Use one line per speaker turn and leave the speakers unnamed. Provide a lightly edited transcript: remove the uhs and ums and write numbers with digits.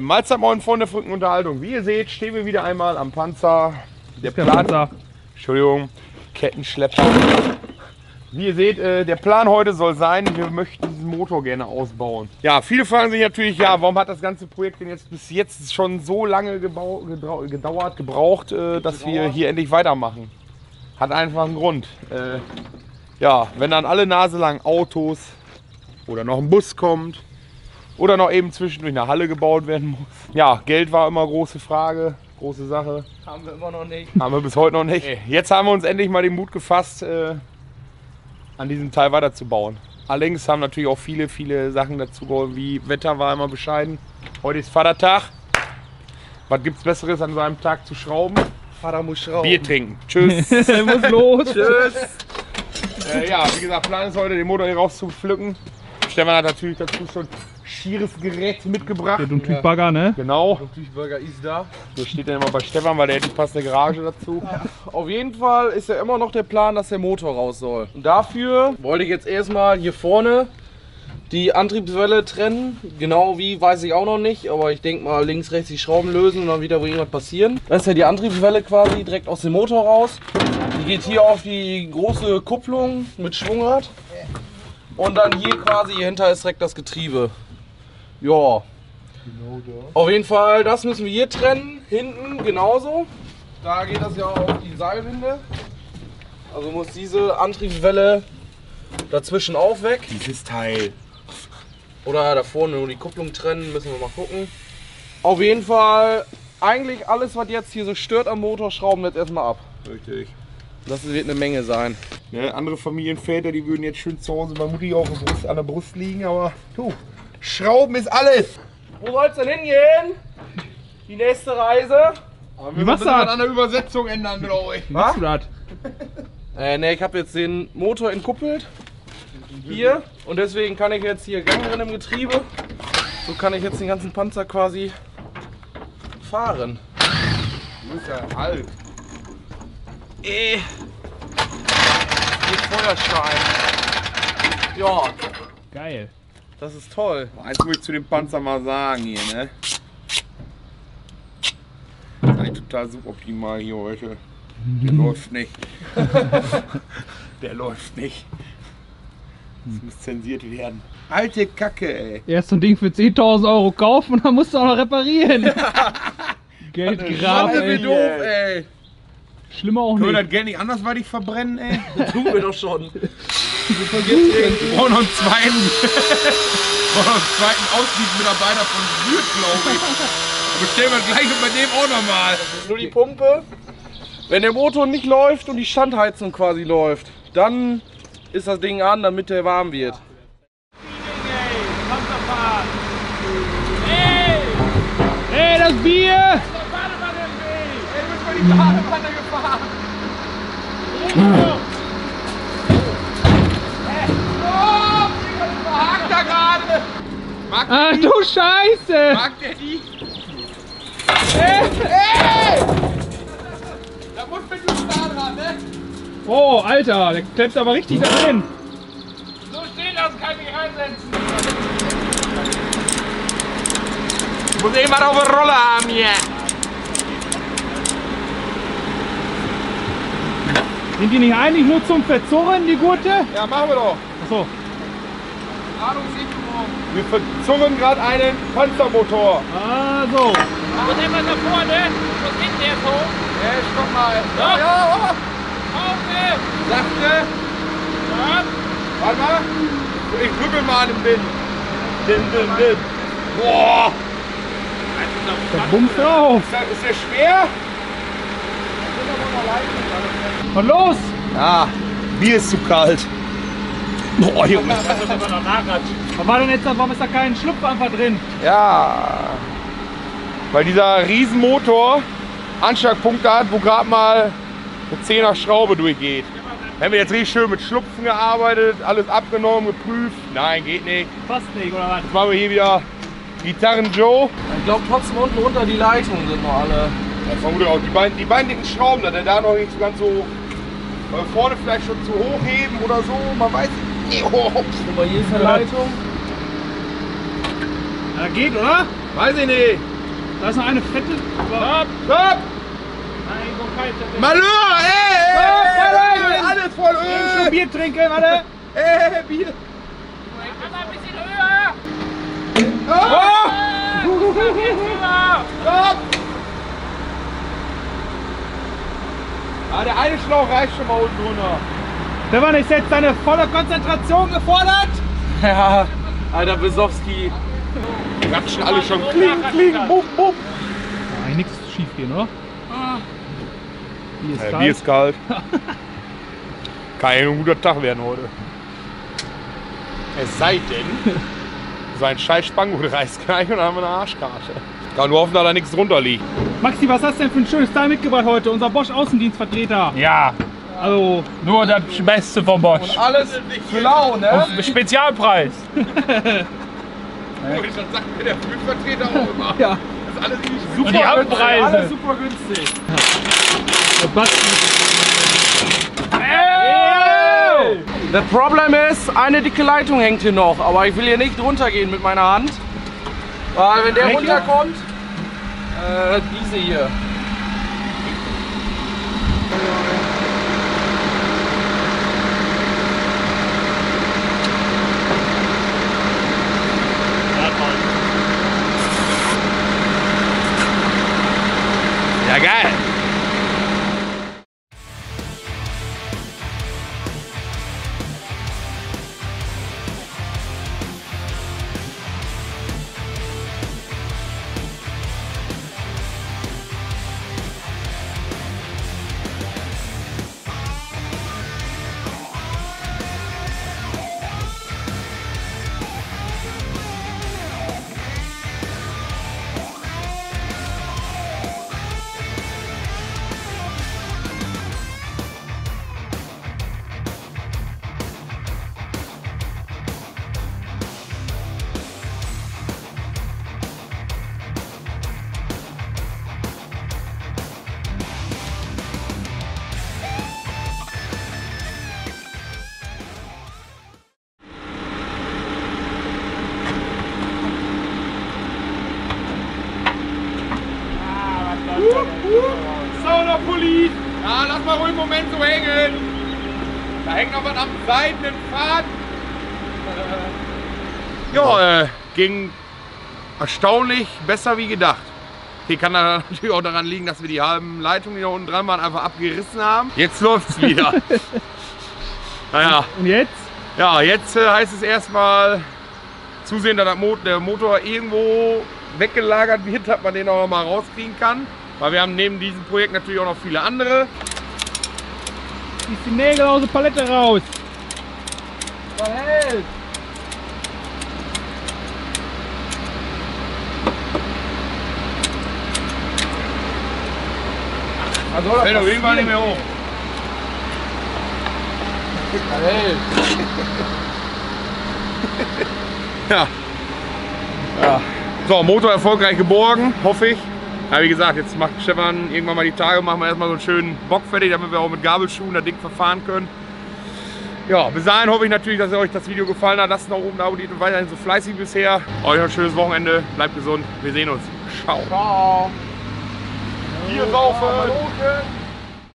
Mahlzeit moin Freunde der Unterhaltung. Wie ihr seht, stehen wir wieder einmal am Panzer. Der Plan, Entschuldigung, Kettenschlepper. Wie ihr seht, der Plan heute soll sein, wir möchten diesen Motor gerne ausbauen. Ja, viele fragen sich natürlich, ja, warum hat das ganze Projekt denn jetzt bis jetzt schon so lange gebraucht, dass wir hier endlich weitermachen. Hat einfach einen Grund. Ja, wenn dann alle Nase lang Autos oder noch ein Bus kommt, oder noch eben zwischendurch eine Halle gebaut werden muss. Ja, Geld war immer große Frage, große Sache.
Haben wir immer noch nicht.
Haben wir bis heute noch nicht. Jetzt haben wir uns endlich mal den Mut gefasst, an diesem Teil weiterzubauen. Allerdings haben natürlich auch viele Sachen dazu geholfen, wie Wetter war immer bescheiden. Heute ist Vatertag. Was gibt's Besseres an so einem Tag zu schrauben?
Vater muss schrauben.
Bier trinken. Tschüss.
Muss los.
Tschüss. Ja, wie gesagt, Plan ist heute, den Motor hier rauszupflücken. Stefan hat natürlich dazu schon schieres Gerät mitgebracht.
Der Dummtüchbagger, ne?
Genau.
Der Dummtüchbagger ist da.
So steht er immer bei Stefan, weil der hat die passende Garage dazu.
Ja. Auf jeden Fall ist ja immer noch der Plan, dass der Motor raus soll. Und dafür wollte ich jetzt erstmal hier vorne die Antriebswelle trennen. Genau wie, weiß ich auch noch nicht. Aber ich denke mal links, rechts die Schrauben lösen und dann wieder irgendwas passieren. Das ist ja die Antriebswelle quasi direkt aus dem Motor raus. Die geht hier auf die große Kupplung mit Schwungrad. Und dann hier quasi, hier hinter ist direkt das Getriebe. Ja. Auf jeden Fall, das müssen wir hier trennen. Hinten genauso. Da geht das ja auf die Seilwinde. Also muss diese Antriebswelle dazwischen auch weg.
Dieses Teil.
Oder da vorne nur die Kupplung trennen, müssen wir mal gucken. Auf jeden Fall, eigentlich alles, was jetzt hier so stört am Motor, schrauben wir jetzt erstmal ab.
Richtig.
Das wird eine Menge sein.
Ne, andere Familienväter, die würden jetzt schön zu Hause bei Mutti auf der Brust, an der Brust liegen, aber du, Schrauben ist alles.
Wo soll es denn hingehen? Die nächste Reise?
Aber wir müssen das an der Übersetzung ändern, glaube ich.
Wie machst du das?
Ne, ich habe jetzt den Motor entkuppelt. Hier. Und deswegen kann ich jetzt hier Gang drin im Getriebe. So kann ich jetzt den ganzen Panzer quasi fahren.
Du bist ja alt.
Mit Feuerstein. Ja,
Geil.
das ist toll.
Eins muss ich zu dem Panzer mal sagen hier, ne? Das ist eigentlich total suboptimal hier heute. Der läuft nicht. Der läuft nicht. Das muss zensiert werden. Alte Kacke, ey.
Erst so ein Ding für 10.000 Euro kaufen und dann musst du auch noch reparieren. Geld graben,
Wie
ey.
doof, ey.
Schlimmer auch
Können wir das
nicht.
Geld nicht andersweitig verbrennen, ey?
Tun wir doch schon.
Wir brauchen noch einen zweiten Außendienstmitarbeiter von Süd, glaube ich. Aber stellen wir gleich bei dem auch nochmal.
Nur die Pumpe. Wenn der Motor nicht läuft und die Standheizung quasi läuft, dann ist das Ding an, damit der warm wird.
Ey, das Bier!
Die Badewanne gefahren. Oh, ich verhakt da gerade.
Ach du Scheiße!
Mag der die? Hey! Da muss mit dem Start ran, ne?
Oh, Alter, der klemmt aber richtig da drin.
So stehen lassen kann ich nicht reinsetzen. Ich muss irgendwas auf der Rolle haben hier.
Sind die nicht eigentlich nur zum Verzurren, die Gurte?
Ja, machen wir doch.
Achso.
Wir verzurren gerade einen Panzermotor.
Ah, so.
Was immer da vorne? Was geht der so?
Hey, stopp mal.
Ja.
Ja,
Auge!
sachte.
Ja.
Warte mal. Ich rüppel mal an dem Wind. Din. Boah.
Der bumst drauf.
Ist der schwer?
Und los!
Ja, Bier ist zu kalt. Boah, Junge.
Was war denn jetzt, warum ist da kein Schlupf einfach drin?
Ja, weil dieser Riesenmotor Anschlagpunkte hat, wo gerade mal eine 10er Schraube durchgeht. Haben wir jetzt richtig schön mit Schlupfen gearbeitet, alles abgenommen, geprüft. Nein, geht nicht.
Fast nicht, oder was?
Jetzt machen wir hier wieder Gitarren Joe.
Ich glaube trotzdem unten runter die Leitungen sind noch alle.
Ja, vermutlich auch die beiden dicken Schrauben, dass der da noch nicht so ganz so vorne vielleicht schon zu hoch heben oder so, man weiß nicht. Oh.
Guck mal, hier ist eine Leitung.
Da geht, oder?
Weiß ich nicht.
Da ist noch eine fette.
Stopp!
Stopp!
Nein, so kalt ist es.
Malheur! Ey! Alles voll
Schon
Öl!
Bier trinken, warte.
Bier!
Einmal ein bisschen höher!
Oh!
Jetzt höher!
Stopp! Ah, der eine Schlauch reicht schon mal unten drunter.
Stefan, ist jetzt deine volle Konzentration gefordert?
Ja, Alter Besowski.
Ratschen alle schon. Kling, kling, bum, bum.
Nein, nichts schief gehen, oder? Bier ist kalt.
Bier ist kalt. Kann ja nur ein guter Tag werden heute. Es sei denn, so ein scheiß Spanngurt reißt gleich und dann haben wir eine Arschkarte. Kann nur hoffen, dass da nichts drunter liegt.
Maxi, was hast du denn für ein schönes Teil mitgebracht heute? Unser Bosch Außendienstvertreter.
Ja,
Also,
nur das Beste von Bosch.
Alles für lau, ne?
Spezialpreis.
Das sagt mir der Flugvertreter auch immer.
ja.
Das ist alles nicht
Und die Abpreise.
Alles super günstig.
Der Basti.
Das Problem ist, eine dicke Leitung hängt hier noch, aber ich will hier nicht runtergehen mit meiner Hand. Weil wenn der
Welche?
runterkommt, diese hier.
Ja, geil.
Sauerpulli.
Ja, lass mal ruhig einen Moment so hängen. Da hängt noch was am seidenen Faden. Ja, ging erstaunlich besser wie gedacht. Hier kann da natürlich auch daran liegen, dass wir die halben Leitungen, die da unten dran waren, einfach abgerissen haben. Jetzt läuft's wieder. Naja,
Und jetzt?
ja, jetzt heißt es erstmal zusehen, dass der Motor irgendwo weggelagert wird, dass man den auch noch mal rauskriegen kann. Weil wir haben neben diesem Projekt natürlich auch noch viele andere.
Ziehst die Nägel aus der Palette raus.
Verhält! Also
Fällt auf jeden Fall nicht mehr hoch.
Verhält!
Ja. Ja. So, Motor erfolgreich geborgen, hoffe ich. Ja, wie gesagt, jetzt macht Stefan irgendwann mal die Tage, machen wir erstmal so einen schönen Bock fertig, damit wir auch mit Gabelschuhen das Ding verfahren können. Ja, bis dahin hoffe ich natürlich, dass euch das Video gefallen hat. Lasst noch oben ein Abo und weiterhin so fleißig bisher. Euch noch ein schönes Wochenende, bleibt gesund, wir sehen uns. Ciao.
Ciao!
Bier saufen!